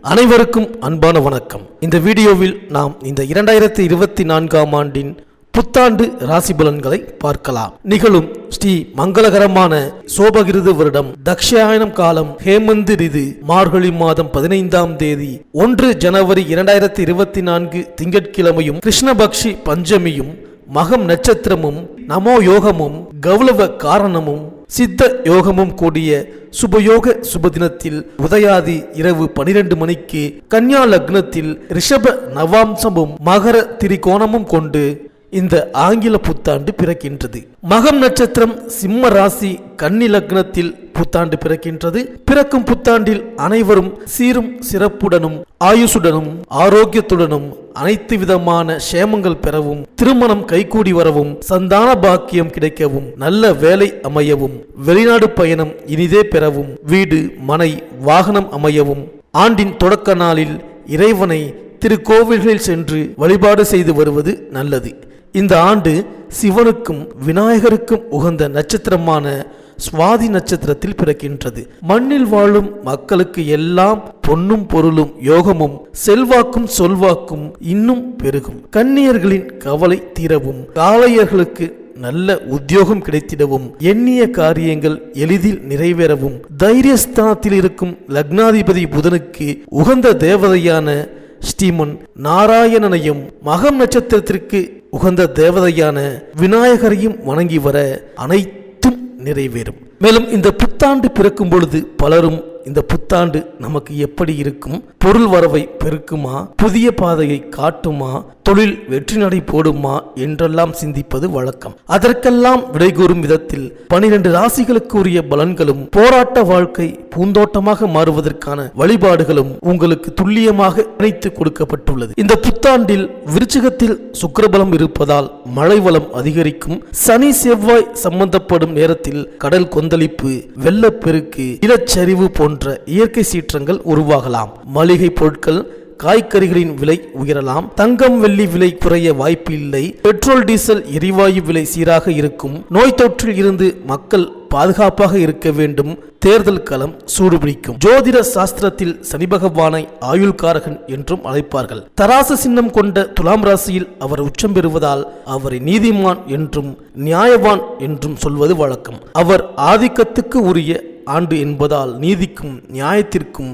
அனைவருக்கும் அன்பான வணக்கம். இந்த வீடியோவில் நாம் இந்த 2024ஆம் ஆண்டின் புத்தாண்டு ராசி பலன்களை பார்க்கலாம். நிகழும் ஸ்ரீ மங்களகரமான சோபகிருது வருடம் தக்ஷாயனம் காலம் ஹேமந்த் ரிது மார்கழி மாதம் 15ஆம் தேதி 1 ஜனவரி 2024 திங்கட்கிழமையும் கிருஷ்ணபக்ஷி பஞ்சமியும் மகம் நட்சத்திரமும் நமோ யோகமும் கௌலவ காரணமும் சித்த யோகமும் கூடிய சுபயோக சுபதினத்தில் உதயாதி இரவு 12 மணிக்கு கன்யா லக்னத்தில் ரிஷப நவாம்சமும் மகர திரிகோணமும் கொண்டு இந்த ஆங்கில புத்தாண்டு பிறக்கின்றது. மகம் நட்சத்திரம் சிம்ம ராசி கன்னி லக்னத்தில் புத்தாண்டு பிறக்கின்றது. பிறக்கும் புத்தாண்டில் அனைவரும் சீரும் சிறப்புடனும் ஆயுசுடனும் ஆரோக்கியத்துடனும் அனைத்து விதமான சேமங்கள் பெறவும், திருமணம் கைகூடி வரவும், சந்தான பாக்கியம் கிடைக்கவும், நல்ல வேலை அமையவும், வெளிநாடு பயணம் இனிதே பெறவும், வீடு மனை வாகனம் அமையவும், ஆண்டின் தொடக்க நாளில் இறைவனை திருக்கோவில்களில் சென்று வழிபாடு செய்து வருவது நல்லது. இந்த ஆண்டு சிவனுக்கும் விநாயகருக்கும் உகந்த நட்சத்திரமான சுவாதி நட்சத்திரத்தில் பிறக்கின்றது. மண்ணில் வாழும் மக்களுக்கு எல்லாம் பொன்னும் பொருளும் யோகமும் செல்வாக்கும் சொல்வாக்கும் இன்னும் பெருகும். கன்னியர்களின் கவலை தீரவும், காளையர்களுக்கு நல்ல உத்தியோகம் கிடைத்திடவும், எண்ணிய காரியங்கள் எளிதில் நிறைவேறவும், தைரியஸ்தானத்தில் இருக்கும் லக்னாதிபதி புதனுக்கு உகந்த தேவதையான ஸ்ரீமன் நாராயணனையும் மகம் நட்சத்திரத்திற்கு உகந்த தேவதையான விநாயகரையும் வணங்கி வர அனைத்தும் நிறைவேறும். மேலும் இந்த புத்தாண்டு பிறக்கும் பொழுது பலரும் இந்த புத்தாண்டு நமக்கு எப்படி இருக்கும், பொருள் வரவை பெருக்குமா, புதிய பாதையை காட்டுமா, தொழில் வெற்றி நடை போடுமா என்றெல்லாம் சிந்திப்பது வழக்கம். அதற்கெல்லாம் விடைகூறும் விதத்தில் 12 ராசிகளுக்கு உரிய பலன்களும் போராட்ட வாழ்க்கை பூந்தோட்டமாக மாறுவதற்கான வழிபாடுகளும் உங்களுக்கு துல்லியமாக இணைத்து கொடுக்கப்பட்டுள்ளது. இந்த புத்தாண்டில் விருச்சிகத்தில் சுக்கிரபலம் இருப்பதால் மழை வளம் அதிகரிக்கும். சனி செவ்வாய் சம்பந்தப்படும் நேரத்தில் கடல் கொந்தளிப்பு, வெள்ளப்பெருக்கு, நிலச்சரிவு போன்ற இயற்கை சீற்றங்கள் உருவாகலாம். மளிகை பொருட்கள் காய்கறிகளின் விலை உயரலாம். தங்கம் வெள்ளி விலை குறைய வாய்ப்பு இல்லை. பெட்ரோல் டீசல் எரிவாயு விலை சீராக இருக்கும். நோய் தொற்றில் இருந்து மக்கள் பாதுகாப்பாக இருக்க வேண்டும். தேர்தல் களம் சூடுபிடிக்கும். ஜோதிட சாஸ்திரத்தில் சனி பகவானை ஆயுள்காரகன் என்றும் அழைப்பார்கள். தராசு சின்னம் கொண்ட துலாம் ராசியில் அவர் உச்சம் பெறுவதால் அவரை நீதிமான் என்றும் நியாயவான் என்றும் சொல்வது வழக்கம். அவர் ஆதிக்கத்துக்கு உரிய ஆண்டு என்பதால் நீதிக்கும் நியாயத்திற்கும்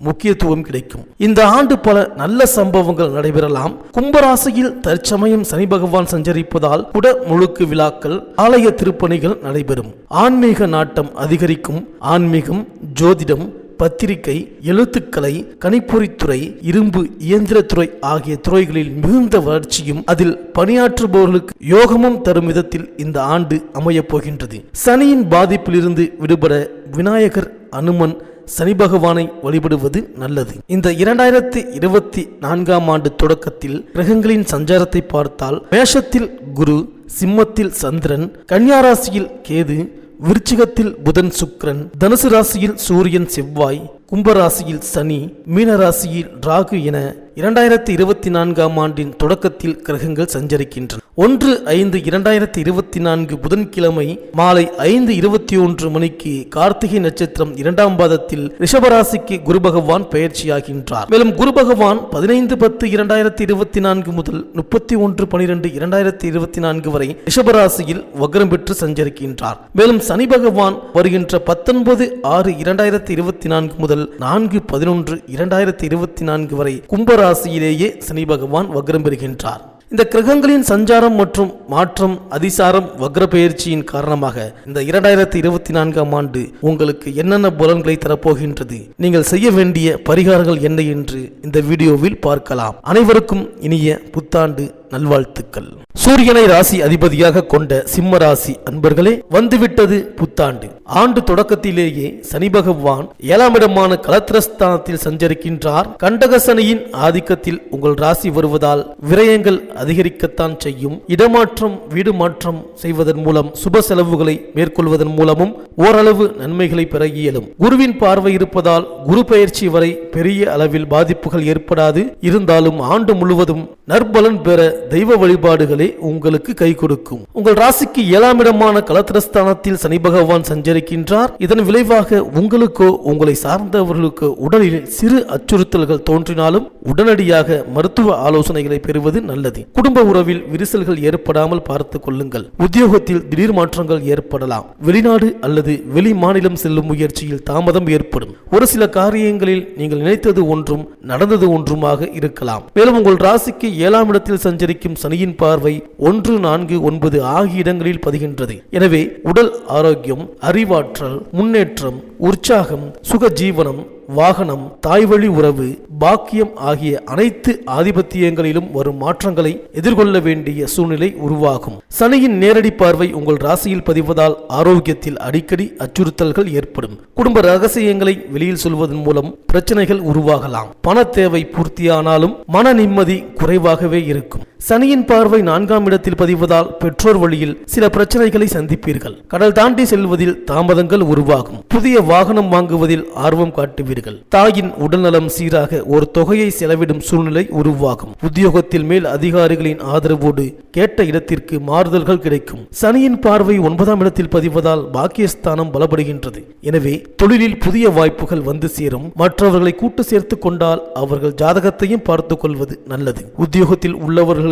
முக்கியத்துவம் கிடைக்கும். இந்த ஆண்டு பல நல்ல சம்பவங்கள் நடைபெறலாம். கும்பராசியில் தற்சமயம் சனி பகவான் சஞ்சரிப்பதால் குட முழுக்கு விழாக்கள், ஆலய திருப்பணிகள் நடைபெறும். ஆன்மீக நாட்டம் அதிகரிக்கும். ஆன்மீகம், ஜோதிடம், பத்திரிகை, எழுத்துக்கலை, கணிப்பொறித்துறை, இரும்பு இயந்திரத்துறை ஆகிய துறைகளில் மிகுந்த வளர்ச்சியும் அதில் பணியாற்றுபவர்களுக்கு யோகமும் தரும் விதத்தில் இந்த ஆண்டு அமையப் போகின்றது. சனியின் பாதிப்பிலிருந்து விடுபட விநாயகர், அனுமன், சனி பகவானை வழிபடுவது நல்லது. இந்த 2024ஆம் ஆண்டு தொடக்கத்தில் கிரகங்களின் சஞ்சாரத்தை பார்த்தால் மேஷத்தில் குரு, சிம்மத்தில் சந்திரன், கன்னியா ராசியில் கேது, விருச்சிகத்தில் புதன் சுக்கிரன், தனுசு ராசியில் சூரியன் செவ்வாய், கும்பராசியில் சனி, மீன ராசியில் ராகு என 2024ஆம் ஆண்டின் தொடக்கத்தில் கிரகங்கள் சஞ்சரிக்கின்றன. 1/5/2024 புதன்கிழமை மாலை 5:21 மணிக்கு கார்த்திகை நட்சத்திரம் 2ஆம் பாதத்தில் ரிஷபராசிக்கு குரு பகவான் பெயர்ச்சியாகின்றார். மேலும் குரு பகவான் 15/10/2024 முதல் 31/12/2024 வரை ரிஷபராசியில் வக்ரம் பெற்று சஞ்சரிக்கின்றார். மேலும் சனி பகவான் வருகின்ற 19/6/2024 முதல் 4/11/2024 வரை கும்பராசியிலேயே சனி பகவான் வக்ரம் பெறுகின்றார். இந்த கிரகங்களின் சஞ்சாரம் மற்றும் மாற்றம், அதிசாரம், வக்ர பெயர்ச்சியின் காரணமாக இந்த 2024ஆம் ஆண்டு உங்களுக்கு என்னென்ன பலன்களை தரப்போகின்றது, நீங்கள் செய்ய வேண்டிய பரிகாரங்கள் என்ன என்று இந்த வீடியோவில் பார்க்கலாம். அனைவருக்கும் இனிய புத்தாண்டு நல்வாழ்த்துக்கள். சூரியனை ராசி அதிபதியாக கொண்ட சிம்ம ராசி அன்பர்களே, வந்துவிட்டது புத்தாண்டு. ஆண்டு தொடக்கத்திலேயே சனி பகவான் 7ஆம் இடமான கலத்திரஸ்தானத்தில் சஞ்சரிக்கின்றார். கண்டக சனியின் ஆதிக்கத்தில் உங்கள் ராசி வருவதால் விரயங்கள் அதிகரிக்கத்தான் செய்யும். இடமாற்றம், வீடு மாற்றம் செய்வதன் மூலம் சுப செலவுகளை மேற்கொள்வதன் மூலமும் ஓரளவு நன்மைகளை பெற இயலும். குருவின் பார்வை இருப்பதால் குரு பெயர்ச்சி வரை பெரிய அளவில் பாதிப்புகள் ஏற்படாது. இருந்தாலும் ஆண்டு முழுவதும் நற்பலன் பெற தெய்வ வழிபாடுகளே உங்களுக்கு கை கொடுக்கும். உங்கள் ராசிக்கு 7ஆம் இடமான கலத்திரஸ்தானத்தில் சனி பகவான் சஞ்சரி இருக்கின்றார். இதன் விளைவாக உங்களுக்கோ உங்களை சார்ந்தவர்களுக்கோ உடலில் சிறு அச்சுறுத்தல்கள் தோன்றினாலும் உடனடியாக மருத்துவ ஆலோசனைகளை பெறுவது நல்லது. குடும்ப உறவில் விரிசல்கள் ஏற்படாமல் பார்த்துக் கொள்ளுங்கள். உத்தியோகத்தில் திடீர் மாற்றங்கள் ஏற்படலாம். வெளிநாடு அல்லது வெளி மாநிலம் செல்லும் முயற்சியில் தாமதம் ஏற்படும். ஒரு சில காரியங்களில் நீங்கள் நினைத்தது ஒன்றும் நடந்தது ஒன்றுமாக இருக்கலாம். மேலும் உங்கள் ராசிக்கு 7ஆம் இடத்தில் சஞ்சரிக்கும் சனியின் பார்வை 1, 4, 9 ஆகிய இடங்களில் பதிகின்றது. எனவே உடல் ஆரோக்கியம், அறிவாற்றல், முன்னேற்றம், உற்சாகம், சுகஜீவனம், வாகனம், தாய்வழி உறவு, பாக்கியம் ஆகிய அனைத்து ஆதிபத்தியங்களிலும் வரும் மாற்றங்களை எதிர்கொள்ள வேண்டிய சூழ்நிலை உருவாகும். சனியின் நேரடி பார்வை உங்கள் ராசியில் பதிவதால் ஆரோக்கியத்தில் அடிக்கடி அச்சுறுத்தல்கள் ஏற்படும். குடும்ப ரகசியங்களை வெளியில் சொல்வதன் மூலம் பிரச்சனைகள் உருவாகலாம். பண தேவை பூர்த்தியானாலும் மன நிம்மதி குறைவாகவே இருக்கும். சனியின் பார்வை 4ஆம் இடத்தில் பதிவதால் பெற்றோர் வழியில் சில பிரச்சனைகளை சந்திப்பீர்கள். கடல் தாண்டி செல்வதில் தாமதங்கள் உருவாகும். புதிய வாகனம் வாங்குவதில் ஆர்வம் காட்டுவீர்கள். தாயின் உடல்நலம் சீராக ஒரு தொகையை செலவிடும் சூழ்நிலை உருவாகும். உத்தியோகத்தில் மேல் அதிகாரிகளின் ஆதரவோடு கேட்ட இடத்திற்கு மாறுதல்கள் கிடைக்கும். சனியின் பார்வை 9ஆம் இடத்தில் பதிவதால் பாக்கியஸ்தானம் பலப்படுகின்றது. எனவே தொழிலில் புதிய வாய்ப்புகள் வந்து சேரும். மற்றவர்களை கூட்டு சேர்த்து கொண்டால் அவர்கள் ஜாதகத்தையும் பார்த்துக் கொள்வது நல்லது. உத்தியோகத்தில் உள்ளவர்கள்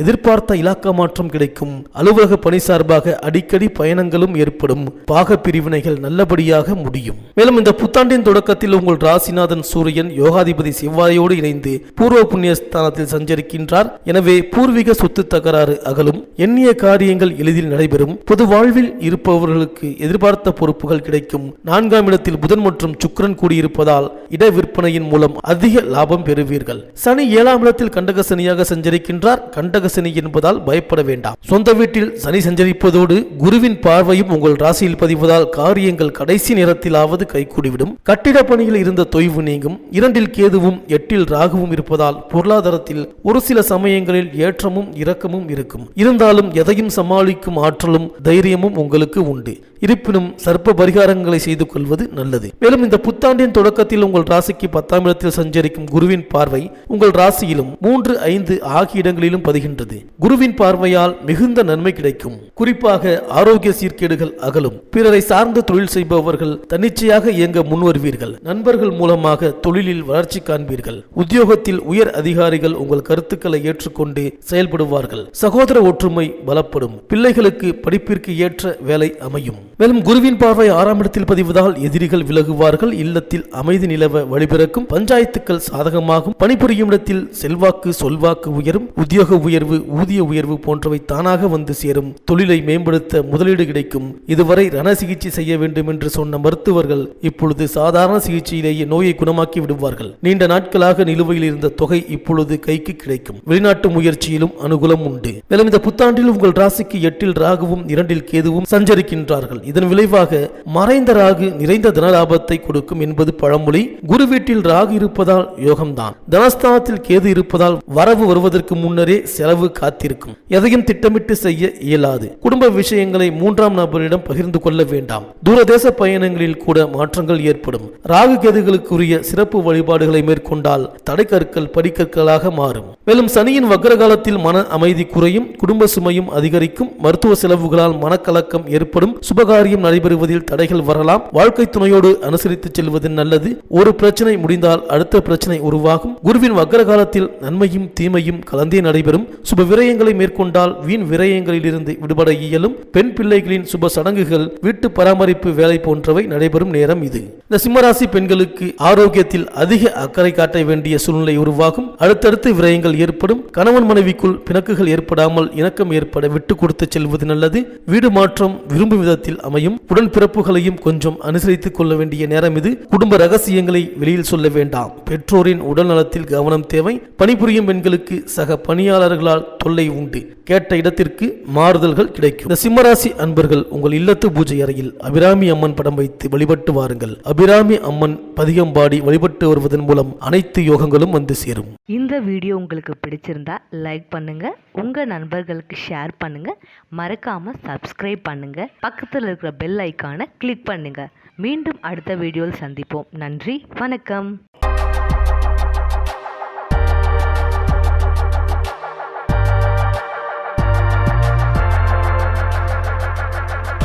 எதிர்பார்த்த இலாக்கா மாற்றம் கிடைக்கும். அலுவலக பணி சார்பாக அடிக்கடி பயணங்களும் ஏற்படும். பாக பிரிவினைகள் நல்லபடியாக முடியும். மேலும் இந்த புத்தாண்டின் தொடக்கத்தில் உங்கள் ராசிநாதன் சூரியன் யோகாதிபதி செவ்வாயோடு இணைந்து பூர்வ புண்ணியஸ்தானத்தில் சஞ்சரிக்கின்றார். எனவே பூர்வீக சொத்து தகராறு அகலும். எண்ணிய காரியங்கள் எளிதில் நடைபெறும். பொது வாழ்வில் இருப்பவர்களுக்கு எதிர்பார்த்த பொறுப்புகள் கிடைக்கும். 4ஆம் இடத்தில் புதன் மற்றும் சுக்கிரன் கூடியிருப்பதால் இட விற்பனையின் மூலம் அதிக லாபம் பெறுவீர்கள். சனி 7ஆம் இடத்தில் கண்டக சனியாக சஞ்சரிக்கின்றார். கண்டக சனி என்பதால் பயப்பட வேண்டாம். சொந்த வீட்டில் சனி சஞ்சரிப்பதோடு குருவின் பார்வையும் உங்கள் ராசியில் பதிவதால் காரியங்கள் கடைசி நேரத்திலாவது கைகூடிவிடும். கட்டிட பணியில் இருந்த தொய்வு நீங்கும். 2இல் கேதுவும் 8இல் ராகுவும் இருப்பதால் பொருளாதாரத்தில் ஒரு சில சமயங்களில் ஏற்றமும் இரக்கமும் இருக்கும். இருந்தாலும் எதையும் சமாளிக்கும் ஆற்றலும் தைரியமும் உங்களுக்கு உண்டு. இருப்பினும் சர்ப்ப பரிகாரங்களை செய்து கொள்வது நல்லது. மேலும் இந்த புத்தாண்டின் தொடக்கத்தில் உங்கள் ராசிக்கு 10ஆம் இடத்தில் சஞ்சரிக்கும் குருவின் பார்வை உங்கள் ராசியிலும் 3, 5 ஆகிய இடங்களிலும் பதிகின்றது. குருவின் பார்வையால் மிகுந்த நன்மை கிடைக்கும். குறிப்பாக ஆரோக்கிய சீர்கேடுகள் அகலும். பிறரை சார்ந்த தொழில் செய்பவர்கள் தன்னிச்சையாக இயங்க முன்வருவீர்கள். நண்பர்கள் மூலமாக தொழிலில் வளர்ச்சி காண்பீர்கள். உத்தியோகத்தில் உயர் அதிகாரிகள் உங்கள் கருத்துக்களை ஏற்றுக்கொண்டு செயல்படுவார்கள். சகோதர ஒற்றுமை பலப்படும். பிள்ளைகளுக்கு படிப்பிற்கு ஏற்ற வேலை அமையும். மேலும் குருவின் பார்வை 6ஆம் இடத்தில் பதிவதால் எதிரிகள் விலகுவார்கள். இல்லத்தில் அமைதி நிலவ வழிபிறக்கும். பஞ்சாயத்துக்கள் சாதகமாகும். பணிபுரியும் இடத்தில் செல்வாக்கு சொல்வாக்கு உயரும். உத்தியோக உயர்வு, ஊதிய உயர்வு போன்றவை தானாக வந்து சேரும். தொழிலை மேம்படுத்த முதலீடு கிடைக்கும். இதுவரை ரண சிகிச்சை செய்ய வேண்டும் என்று சொன்ன மருத்துவர்கள் இப்பொழுது சாதாரண சிகிச்சையிலேயே நோயை குணமாக்கி விடுவார்கள். நீண்ட நாட்களாக நிலுவையில் இருந்த தொகை இப்பொழுது கைக்கு கிடைக்கும். வெளிநாட்டு முயற்சியிலும் அனுகூலம் உண்டு. மேலும் இந்த புத்தாண்டில் உங்கள் ராசிக்கு 8இல் ராகுவும் 2இல் கேதுவும் சஞ்சரிக்கின்றார்கள். இதன் விளைவாக மறைந்த ராகு நிறைந்த தனலாபத்தை கொடுக்கும் என்பது பழமொழி. குரு வீட்டில் ராகு இருப்பதால் யோகம்தான். தனஸ்தானத்தில் கேது இருப்பதால் வரவு வருவதற்கு முன்னரே செலவு காத்திருக்கும். எதையும் திட்டமிட்டு செய்ய இயலாது. குடும்ப விஷயங்களை 3ஆம் நபரிடம் பகிர்ந்து கொள்ள வேண்டாம். தூரதேச பயணங்களில் கூட மாற்றங்கள் ஏற்படும். ராகு கேதுகளுக்குரிய சிறப்பு வழிபாடுகளை மேற்கொண்டால் தடைக்கற்கள் படிக்கற்களாக மாறும். மேலும் சனியின் வக்ர காலத்தில் மன அமைதி குறையும். குடும்ப சுமையும் அதிகரிக்கும். மருத்துவ செலவுகளால் மனக்கலக்கம் ஏற்படும். சுபகாரியம் நடைபெறுவதில் தடைகள் வரலாம். வாழ்க்கை துணையோடு அனுசரித்து செல்வது நல்லது. ஒரு பிரச்சனை முடிந்தால் அடுத்த பிரச்சனை உருவாகும். குருவின் வக்ர காலத்தில் நன்மையும் தீமையும் கலந்தே நடைபெறும். சுப விரயங்களை மேற்கொண்டால் வீண் விரயங்களில் இருந்து விடுபட இயலும். பெண் பிள்ளைகளின் சுப சடங்குகள், வீட்டு பராமரிப்பு வேலை போன்றவை நடைபெறும் நேரம் இது. இந்த சிம்மராசி பெண்களுக்கு ஆரோக்கியத்தில் அதிக அக்கறை காட்ட வேண்டிய சூழ்நிலை உருவாகும். அடுத்தடுத்து விரயங்கள் ஏற்படும். கணவன் மனைவிக்குள் பிணக்குகள் ஏற்படாமல் இணக்கம் ஏற்பட விட்டு கொடுத்து செல்வது நல்லது. வீடு மாற்றம் விரும்பும் விதத்தில் அமையும். உடன்பிறப்புகளையும் கொஞ்சம் அனுசரித்துக் கொள்ள வேண்டிய நேரம் இது. குடும்ப ரகசியங்களை வெளியில் சொல்ல வேண்டாம். பெற்றோரின் உடல் நலத்தில் கவனம் தேவை. பணிபுரியும் பெண்களுக்கு சக பணியாளர்களால் தொல்லை உண்டு. கேட்ட இடத்திற்கு மாறுதல்கள் கிடைக்கும். இந்த சிம்மராசி அன்பர்கள் உங்கள் இல்லத்து பூஜை அறையில் அபிராமி அம்மன் படம் வைத்து வழிபட்டு வாருங்கள். அபிராமி அம்மன் பதிகம் பாடி வழிபட்டு வருவதன் மூலம் அனைத்து யோகங்களும் வந்து சேரும். இந்த வீடியோ உங்களுக்கு பிடிச்சிருந்தா லைக் பண்ணுங்க, உங்க நண்பர்களுக்கு ஷேர் பண்ணுங்க, மறக்காம சப்ஸ்கிரைப் பண்ணுங்க, பக்கத்தில் இருக்கிற பெல் ஐக்கானை கிளிக் பண்ணுங்க. மீண்டும் அடுத்த வீடியோவில் சந்திப்போம். நன்றி, வணக்கம்.